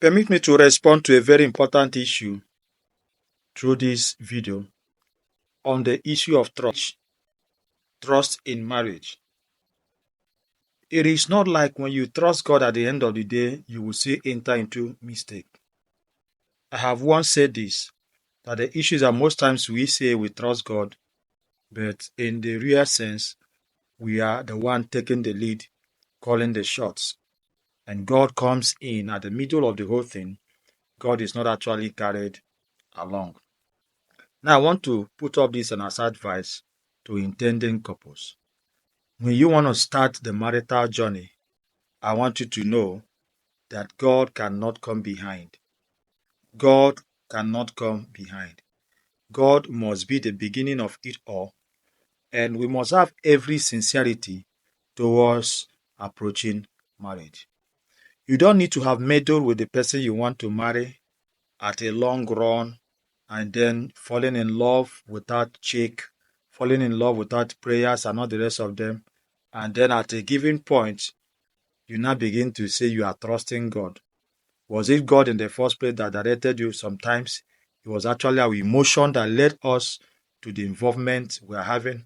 Permit me to respond to a very important issue through this video on the issue of trust in marriage. It is not like when you trust God at the end of the day, you will still enter into mistake. I have once said this, that the issue is that most times we say we trust God, but in the real sense, we are the one taking the lead, calling the shots. And God comes in at the middle of the whole thing. God is not actually carried along. Now, I want to put up this as advice to intending couples. When you want to start the marital journey, I want you to know that God cannot come behind. God cannot come behind. God must be the beginning of it all, and we must have every sincerity towards approaching marriage. You don't need to have meddled with the person you want to marry at a long run and then falling in love without check, falling in love without prayers and all the rest of them. And then at a given point, you now begin to say you are trusting God. Was it God in the first place that directed you? Sometimes it was actually our emotion that led us to the involvement we are having.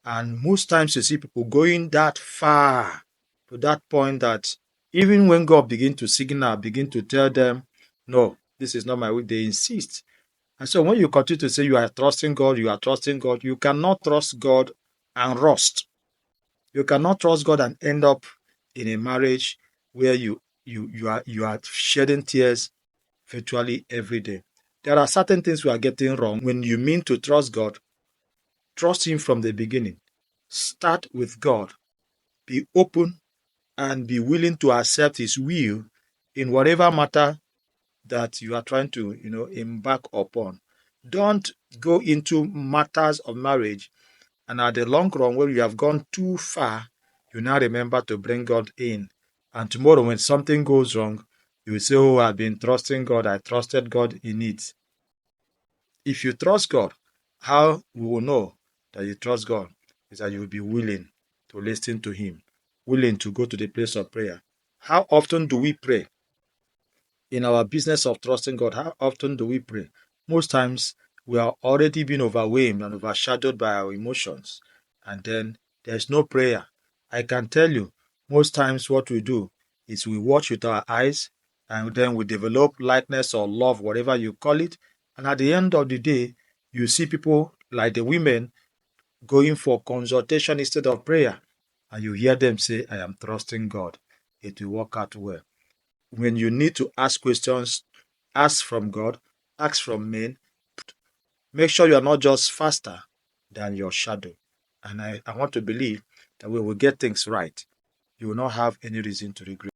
And most times you see people going that far to that point that even when God begin to signal, begin to tell them, no, this is not my way, they insist. And so when you continue to say you are trusting God, you cannot trust God and rust. You cannot trust God and end up in a marriage where you are shedding tears virtually every day. There are certain things we are getting wrong. When you mean to trust God, trust Him from the beginning. Start with God. Be open and be willing to accept His will in whatever matter that you are trying to, embark upon. Don't go into matters of marriage and at the long run, when you have gone too far, you now remember to bring God in. And tomorrow, when something goes wrong, you will say, oh, I've been trusting God. I trusted God in it. If you trust God, how we will know that you trust God is that you will be willing to listen to Him, willing to go to the place of prayer. How often do we pray? In our business of trusting God, how often do we pray? Most times we are already being overwhelmed and overshadowed by our emotions, and then there's no prayer. I can tell you, most times what we do is we watch with our eyes, and then we develop likeness or love, whatever you call it. And at the end of the day, you see people like the women going for consultation instead of prayer, and you hear them say, I am trusting God. It will work out well. When you need to ask questions, ask from God, ask from men. Make sure you are not just faster than your shadow. And I want to believe that we will get things right. You will not have any reason to regret.